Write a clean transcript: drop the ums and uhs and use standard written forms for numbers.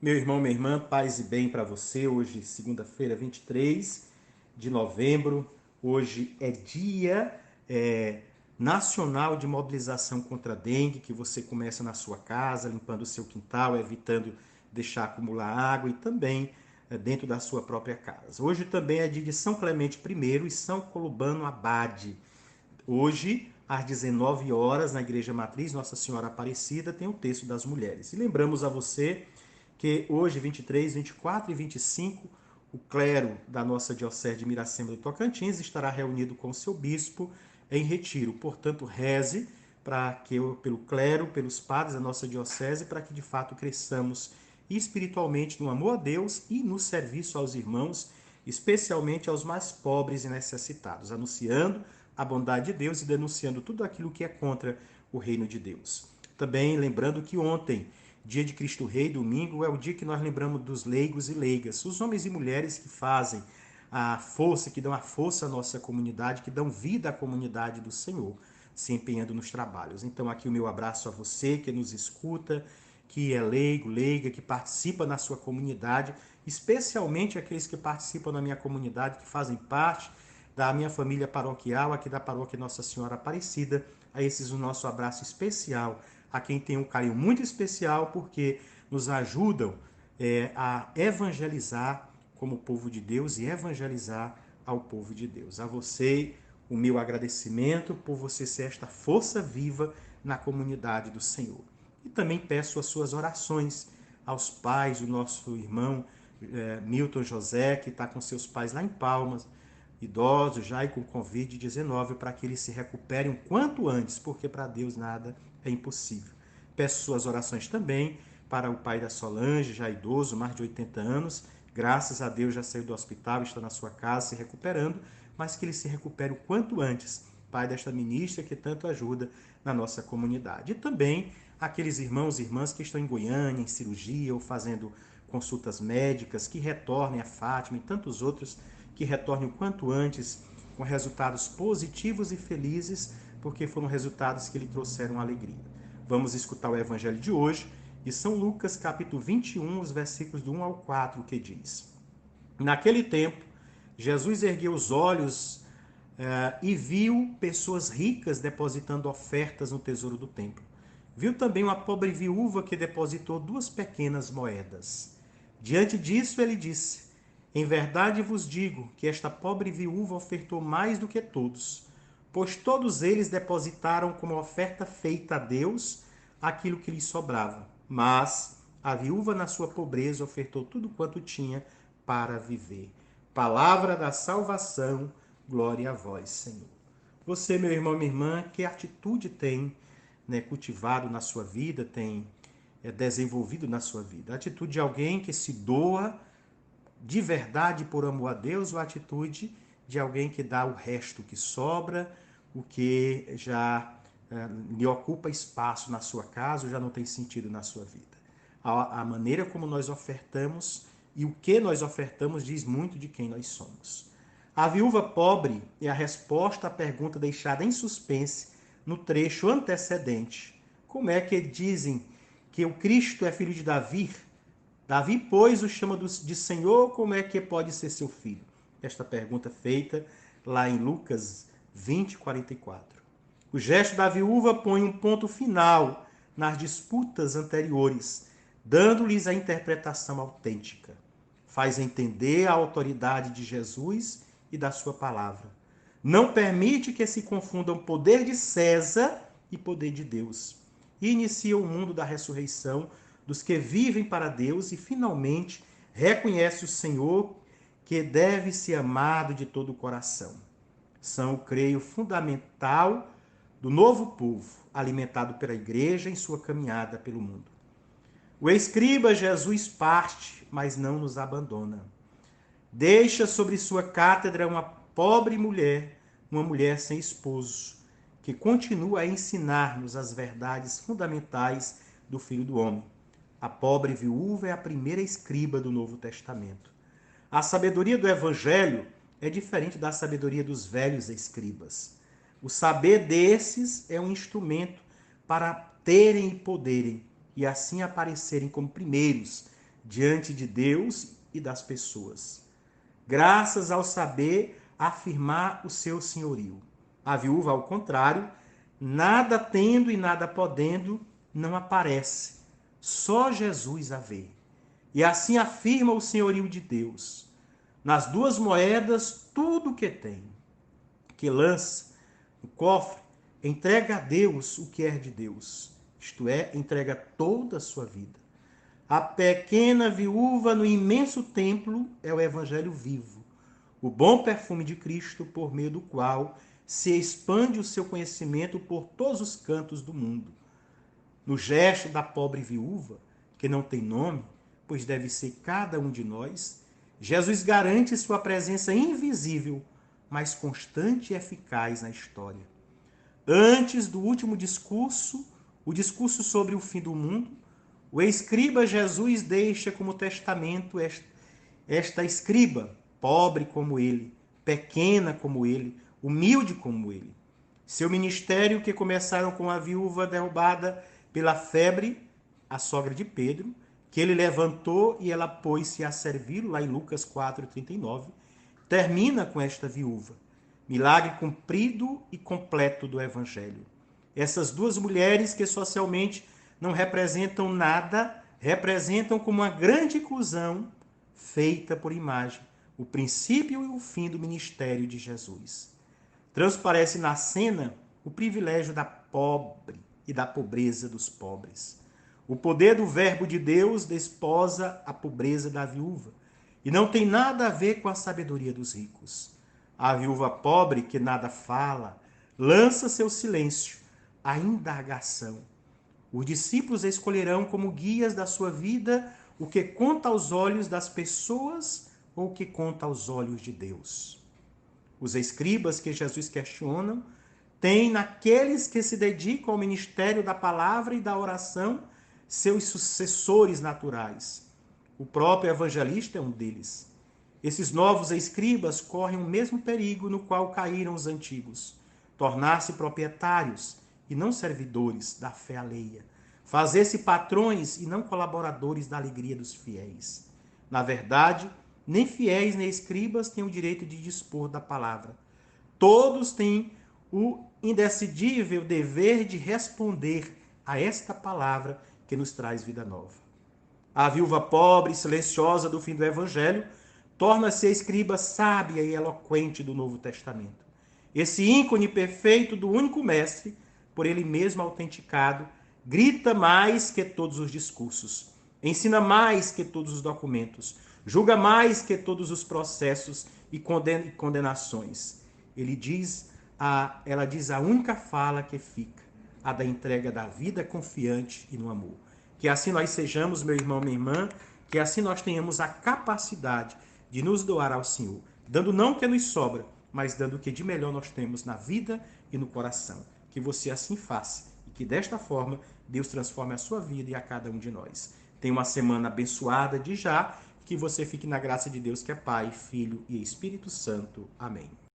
Meu irmão, minha irmã, paz e bem para você. Hoje, segunda-feira, 23 de novembro. Hoje é dia nacional de mobilização contra a dengue, que você começa na sua casa, limpando o seu quintal, evitando deixar acumular água e também dentro da sua própria casa. Hoje também é dia de São Clemente I e São Colubano Abade. Hoje, às 19 horas, na Igreja Matriz Nossa Senhora Aparecida, tem o Terço das Mulheres. E lembramos a você que hoje, 23, 24 e 25, o clero da nossa Diocese de Miracema do Tocantins estará reunido com o seu bispo em retiro. Portanto, reze pelo clero, pelos padres da nossa Diocese, para que de fato cresçamos espiritualmente no amor a Deus e no serviço aos irmãos, especialmente aos mais pobres e necessitados, anunciando a bondade de Deus e denunciando tudo aquilo que é contra o reino de Deus. Também lembrando que ontem, dia de Cristo Rei, domingo, é o dia que nós lembramos dos leigos e leigas, os homens e mulheres que fazem a força, que dão a força à nossa comunidade, que dão vida à comunidade do Senhor, se empenhando nos trabalhos. Então aqui o meu abraço a você que nos escuta, que é leigo, leiga, que participa na sua comunidade, especialmente aqueles que participam na minha comunidade, que fazem parte da minha família paroquial, aqui da paróquia Nossa Senhora Aparecida. A esses o nosso abraço especial, a quem tem um carinho muito especial, porque nos ajudam a evangelizar como povo de Deus e evangelizar ao povo de Deus. A você, o meu agradecimento por você ser esta força viva na comunidade do Senhor. E também peço as suas orações aos pais do nosso irmão Milton José, que está com seus pais lá em Palmas, idosos já e com Covid-19, para que eles se recuperem o quanto antes, porque para Deus nada é impossível. Peço suas orações também para o pai da Solange, já idoso, mais de 80 anos, graças a Deus já saiu do hospital, está na sua casa se recuperando, mas que ele se recupere o quanto antes, pai desta ministra que tanto ajuda na nossa comunidade. E também aqueles irmãos e irmãs que estão em Goiânia, em cirurgia ou fazendo consultas médicas, que retornem a Fátima e tantos outros que retornem o quanto antes com resultados positivos e felizes, porque foram resultados que lhe trouxeram alegria. Vamos escutar o evangelho de hoje, de São Lucas, capítulo 21, os versículos do 1 ao 4, que diz: Naquele tempo, Jesus ergueu os olhos e viu pessoas ricas depositando ofertas no tesouro do templo. Viu também uma pobre viúva que depositou 2 pequenas moedas. Diante disso, ele disse: Em verdade vos digo que esta pobre viúva ofertou mais do que todos, pois todos eles depositaram como oferta feita a Deus aquilo que lhes sobrava. Mas a viúva, na sua pobreza, ofertou tudo quanto tinha para viver. Palavra da salvação, glória a vós, Senhor. Você, meu irmão, minha irmã, que atitude tem cultivado na sua vida, tem desenvolvido na sua vida? A atitude de alguém que se doa de verdade por amor a Deus, ou a atitude de alguém que dá o resto que sobra, o que já lhe ocupa espaço na sua casa ou já não tem sentido na sua vida? A maneira como nós ofertamos e o que nós ofertamos diz muito de quem nós somos. A viúva pobre é a resposta à pergunta deixada em suspense no trecho antecedente. Como é que dizem que o Cristo é filho de Davi? Davi, pois, o chama de Senhor, como é que pode ser seu filho? Esta pergunta feita lá em Lucas 20, 44. O gesto da viúva põe um ponto final nas disputas anteriores, dando-lhes a interpretação autêntica. Faz entender a autoridade de Jesus e da sua palavra. Não permite que se confundam poder de César e poder de Deus. E inicia o mundo da ressurreição dos que vivem para Deus e finalmente reconhece o Senhor que deve ser amado de todo o coração. São, creio, fundamental do novo povo, alimentado pela igreja em sua caminhada pelo mundo. O escriba Jesus parte, mas não nos abandona. Deixa sobre sua cátedra uma pobre mulher, uma mulher sem esposo, que continua a ensinar-nos as verdades fundamentais do Filho do Homem. A pobre viúva é a primeira escriba do Novo Testamento. A sabedoria do Evangelho é diferente da sabedoria dos velhos escribas. O saber desses é um instrumento para terem e poderem, e assim aparecerem como primeiros, diante de Deus e das pessoas, graças ao saber afirmar o seu senhorio. A viúva, ao contrário, nada tendo e nada podendo, não aparece, só Jesus a vê. E assim afirma o senhorio de Deus. Nas duas moedas, tudo o que tem, que lança no cofre, entrega a Deus o que é de Deus, isto é, entrega toda a sua vida. A pequena viúva no imenso templo é o evangelho vivo, o bom perfume de Cristo, por meio do qual se expande o seu conhecimento por todos os cantos do mundo. No gesto da pobre viúva, que não tem nome, pois deve ser cada um de nós, Jesus garante sua presença invisível, mas constante e eficaz na história. Antes do último discurso, o discurso sobre o fim do mundo, o escriba Jesus deixa como testamento esta escriba, pobre como ele, pequena como ele, humilde como ele. Seu ministério, que começaram com a viúva derrubada pela febre, a sogra de Pedro, que ele levantou e ela pôs-se a servi-lo, lá em Lucas 4,39, termina com esta viúva. Milagre cumprido e completo do Evangelho. Essas duas mulheres que socialmente não representam nada, representam como uma grande inclusão feita por imagem, o princípio e o fim do ministério de Jesus. Transparece na cena o privilégio da pobre e da pobreza dos pobres. O poder do verbo de Deus desposa a pobreza da viúva e não tem nada a ver com a sabedoria dos ricos. A viúva pobre, que nada fala, lança seu silêncio, a indagação. Os discípulos escolherão como guias da sua vida o que conta aos olhos das pessoas ou o que conta aos olhos de Deus. Os escribas que Jesus questiona têm naqueles que se dedicam ao ministério da palavra e da oração seus sucessores naturais. O próprio evangelista é um deles. Esses novos escribas correm o mesmo perigo no qual caíram os antigos: tornar-se proprietários e não servidores da fé alheia, fazer-se patrões e não colaboradores da alegria dos fiéis. Na verdade, nem fiéis nem escribas têm o direito de dispor da palavra. Todos têm o indecidível dever de responder a esta palavra que nos traz vida nova. A viúva pobre e silenciosa do fim do Evangelho torna-se a escriba sábia e eloquente do Novo Testamento. Esse ícone perfeito do único mestre, por ele mesmo autenticado, grita mais que todos os discursos, ensina mais que todos os documentos, julga mais que todos os processos e condenações. Ela diz a única fala que fica, a da entrega da vida confiante e no amor. Que assim nós sejamos, meu irmão, minha irmã, que assim nós tenhamos a capacidade de nos doar ao Senhor, dando não o que nos sobra, mas dando o que de melhor nós temos na vida e no coração. Que você assim faça e que desta forma Deus transforme a sua vida e a cada um de nós. Tenha uma semana abençoada de já, que você fique na graça de Deus que é Pai, Filho e Espírito Santo. Amém.